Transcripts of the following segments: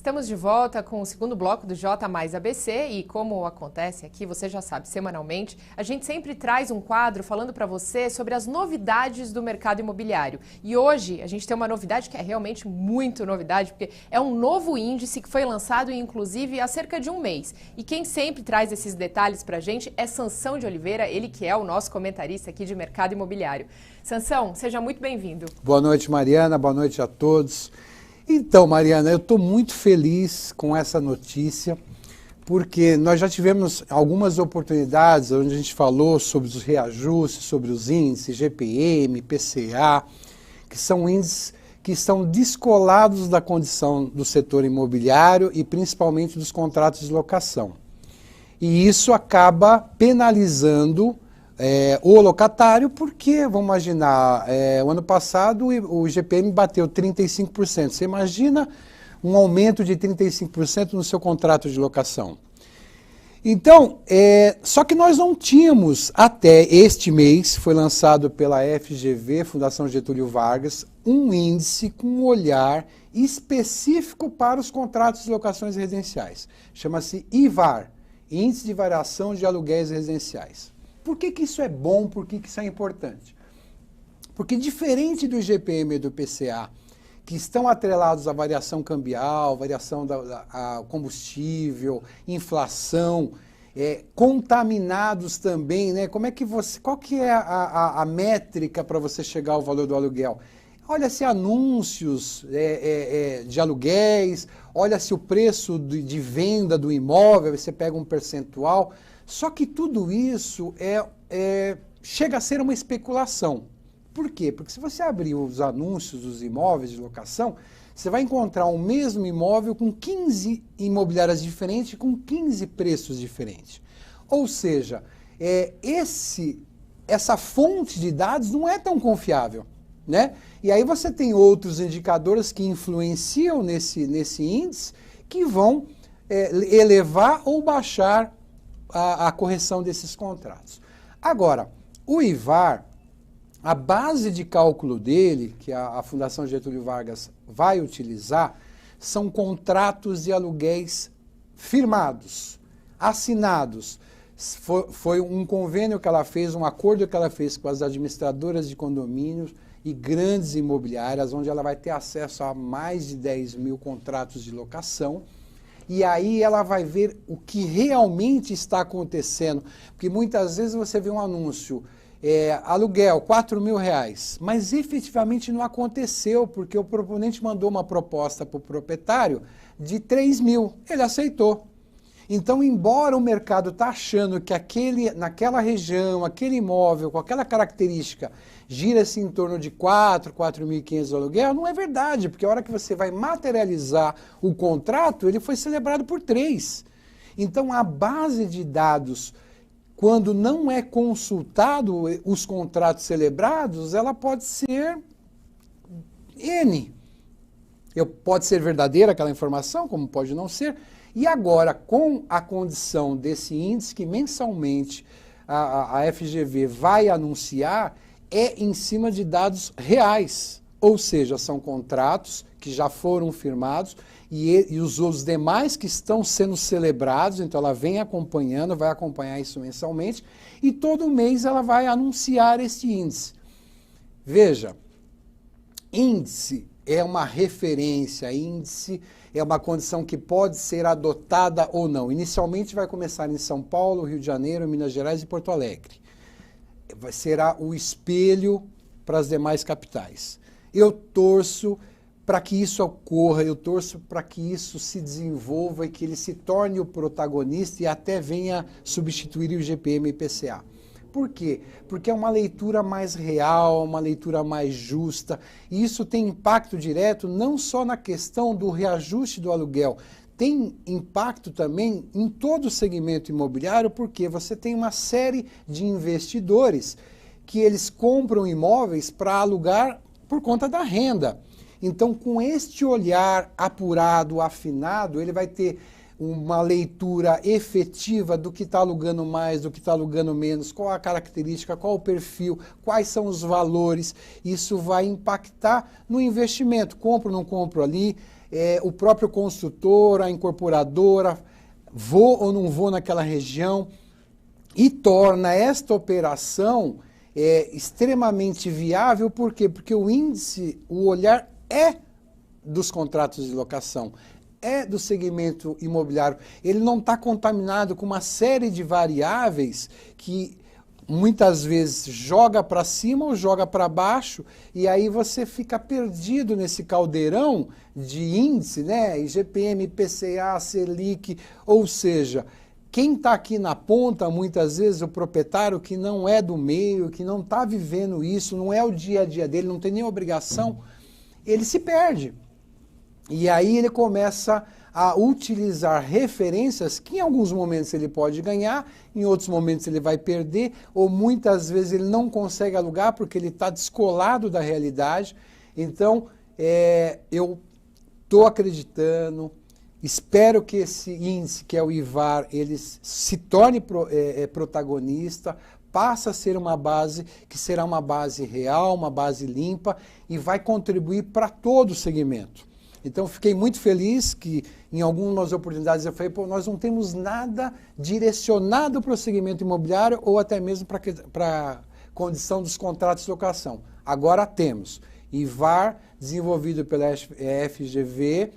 Estamos de volta com o segundo bloco do J mais ABC e como acontece aqui, você já sabe, semanalmente, a gente sempre traz um quadro falando para você sobre as novidades do mercado imobiliário. E hoje a gente tem uma novidade que é realmente muito novidade, porque é um novo índice que foi lançado, inclusive, há cerca de um mês. E quem sempre traz esses detalhes para a gente é Sansão de Oliveira, ele que é o nosso comentarista aqui de mercado imobiliário. Sansão, seja muito bem-vindo. Boa noite, Mariana, boa noite a todos. Então, Mariana, eu estou muito feliz com essa notícia, porque nós já tivemos algumas oportunidades onde a gente falou sobre os reajustes, sobre os índices, GPM, PCA, que são índices que estão descolados da condição do setor imobiliário e principalmente dos contratos de locação. E isso acaba penalizando o locatário, porque, vamos imaginar, o ano passado o IGPM bateu 35%. Você imagina um aumento de 35% no seu contrato de locação. Então, só que nós não tínhamos, até este mês, foi lançado pela FGV, Fundação Getúlio Vargas, um índice com um olhar específico para os contratos de locações residenciais. Chama-se IVAR, Índice de Variação de Aluguéis Residenciais. Por que isso é bom? Por que isso é importante? Porque diferente do IGPM e do PCA, que estão atrelados à variação cambial, variação da combustível, inflação, contaminados também, né? Qual que é a métrica para você chegar ao valor do aluguel? Olha-se anúncios de aluguéis, olha-se o preço de venda do imóvel, você pega um percentual. Só que tudo isso chega a ser uma especulação. Por quê? Porque se você abrir os anúncios dos imóveis de locação, você vai encontrar o mesmo imóvel com 15 imobiliárias diferentes, com 15 preços diferentes. Ou seja, essa fonte de dados não é tão confiável, né? E aí você tem outros indicadores que influenciam nesse índice que vão elevar ou baixar a correção desses contratos. Agora, o IVAR, a base de cálculo dele, que a Fundação Getúlio Vargas vai utilizar, são contratos de aluguéis firmados, assinados. Foi um convênio que ela fez, um acordo que ela fez com as administradoras de condomínios e grandes imobiliárias, onde ela vai ter acesso a mais de 10 mil contratos de locação. E aí ela vai ver o que realmente está acontecendo. Porque muitas vezes você vê um anúncio, aluguel, R$4.000, mas efetivamente não aconteceu, porque o proponente mandou uma proposta para o proprietário de 3.000, ele aceitou. Então, embora o mercado está achando que naquela região, aquele imóvel, com aquela característica, gira-se em torno de 4.500 de aluguel, não é verdade, porque a hora que você vai materializar o contrato, ele foi celebrado por 3. Então, a base de dados, quando não é consultado os contratos celebrados, ela pode ser N. Pode ser verdadeira aquela informação, como pode não ser. E agora, com a condição desse índice que mensalmente a FGV vai anunciar, em cima de dados reais. Ou seja, são contratos que já foram firmados e os demais que estão sendo celebrados, então ela vem acompanhando, vai acompanhar isso mensalmente e todo mês ela vai anunciar esse índice. Veja, índice é uma referência, índice é uma condição que pode ser adotada ou não. Inicialmente vai começar em São Paulo, Rio de Janeiro, Minas Gerais e Porto Alegre. Será o espelho para as demais capitais. Eu torço para que isso ocorra, eu torço para que isso se desenvolva e que ele se torne o protagonista e até venha substituir o IGPM e PCA. Por quê? Porque é uma leitura mais real, uma leitura mais justa, e isso tem impacto direto não só na questão do reajuste do aluguel, tem impacto também em todo o segmento imobiliário, porque você tem uma série de investidores que eles compram imóveis para alugar por conta da renda. Então, com este olhar apurado, afinado, ele vai ter uma leitura efetiva do que está alugando mais, do que está alugando menos, qual a característica, qual o perfil, quais são os valores. Isso vai impactar no investimento. Compro ou não compro ali? o próprio construtor, a incorporadora, vou ou não vou naquela região, e torna esta operação extremamente viável. Por quê? Porque o índice, o olhar é dos contratos de locação, é do segmento imobiliário. Ele não está contaminado com uma série de variáveis que muitas vezes joga para cima ou joga para baixo, e aí você fica perdido nesse caldeirão de índice, né? IGPM, IPCA, Selic, ou seja, quem está aqui na ponta, muitas vezes o proprietário que não é do meio, que não está vivendo isso, não é o dia a dia dele, não tem nem obrigação, ele se perde. E aí ele começa a utilizar referências que em alguns momentos ele pode ganhar, em outros momentos ele vai perder, ou muitas vezes ele não consegue alugar porque ele está descolado da realidade. Então, eu estou acreditando, espero que esse índice, que é o IVAR, ele se torne protagonista, passa a ser uma base que será uma base real, uma base limpa e vai contribuir para todo o segmento. Então, fiquei muito feliz que, em algumas oportunidades, eu falei, pô, nós não temos nada direcionado para o segmento imobiliário ou até mesmo para a condição dos contratos de locação. Agora temos. IVAR, desenvolvido pela FGV,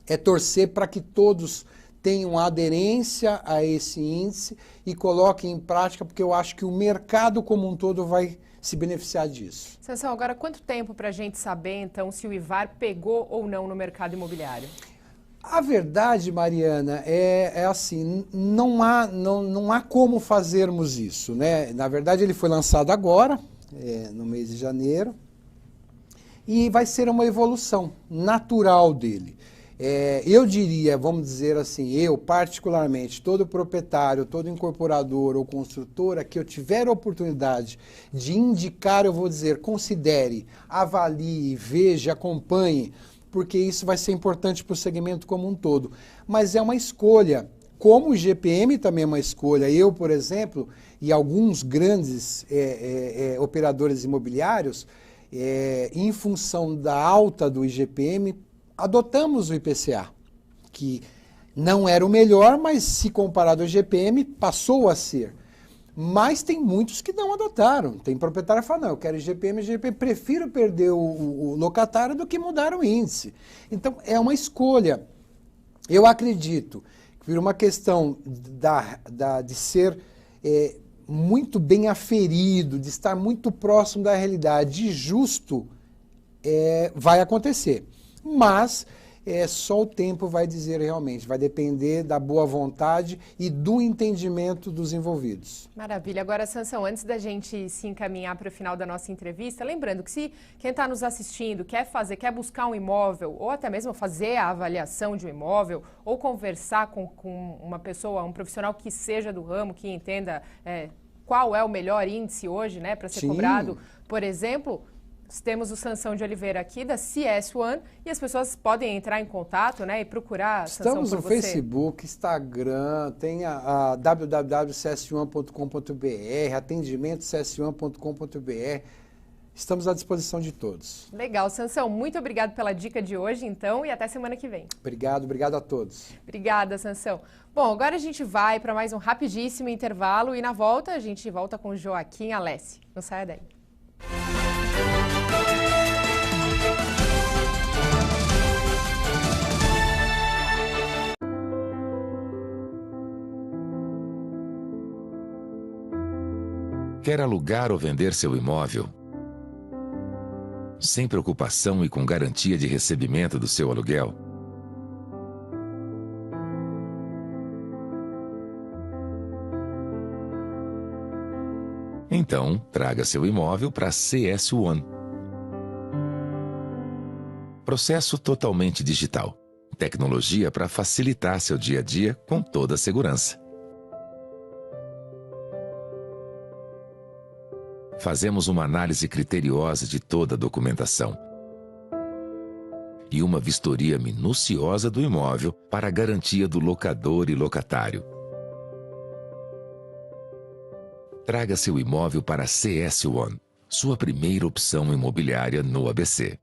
é torcer para que todos tenham aderência a esse índice e coloquem em prática, porque eu acho que o mercado como um todo vai se beneficiar disso. Sansão, agora quanto tempo para a gente saber, então, se o IVAR pegou ou não no mercado imobiliário? A verdade, Mariana, é assim, não há como fazermos isso, né? Na verdade, ele foi lançado agora, no mês de janeiro, e vai ser uma evolução natural dele. Eu diria, vamos dizer assim, eu particularmente, todo proprietário, todo incorporador ou construtora que eu tiver a oportunidade de indicar, eu vou dizer, considere, avalie, veja, acompanhe, porque isso vai ser importante para o segmento como um todo. Mas é uma escolha, como o IGPM também é uma escolha. Eu, por exemplo, e alguns grandes operadores imobiliários, em função da alta do IGPM, adotamos o IPCA, que não era o melhor, mas se comparado ao IGPM, passou a ser. Mas tem muitos que não adotaram. Tem proprietário que fala, não, eu quero IGPM, prefiro perder o locatário do que mudar o índice. Então, é uma escolha. Eu acredito que por uma questão de ser muito bem aferido, de estar muito próximo da realidade, e justo, vai acontecer. Mas só o tempo vai dizer realmente, vai depender da boa vontade e do entendimento dos envolvidos. Maravilha. Agora, Sansão, antes da gente se encaminhar para o final da nossa entrevista, lembrando que se quem está nos assistindo quer buscar um imóvel, ou até mesmo fazer a avaliação de um imóvel, ou conversar com uma pessoa, um profissional que seja do ramo, que entenda qual é o melhor índice hoje, né, para ser Sim. cobrado, por exemplo, temos o Sansão de Oliveira aqui, da CS1, e as pessoas podem entrar em contato, né, e procurar Sansão por você. Estamos no Facebook, Instagram, tem a www.cs1.com.br, atendimento cs1.com.br. Estamos à disposição de todos. Legal, Sansão. Muito obrigado pela dica de hoje, então, e até semana que vem. Obrigado a todos. Obrigada, Sansão. Bom, agora a gente vai para mais um rapidíssimo intervalo e na volta a gente volta com Joaquim Alessi. Não saia daí. Quer alugar ou vender seu imóvel? Sem preocupação e com garantia de recebimento do seu aluguel? Então, traga seu imóvel para a CS1. Processo totalmente digital. Tecnologia para facilitar seu dia a dia com toda a segurança. Fazemos uma análise criteriosa de toda a documentação e uma vistoria minuciosa do imóvel para a garantia do locador e locatário. Traga seu imóvel para a CS1, sua primeira opção imobiliária no ABC.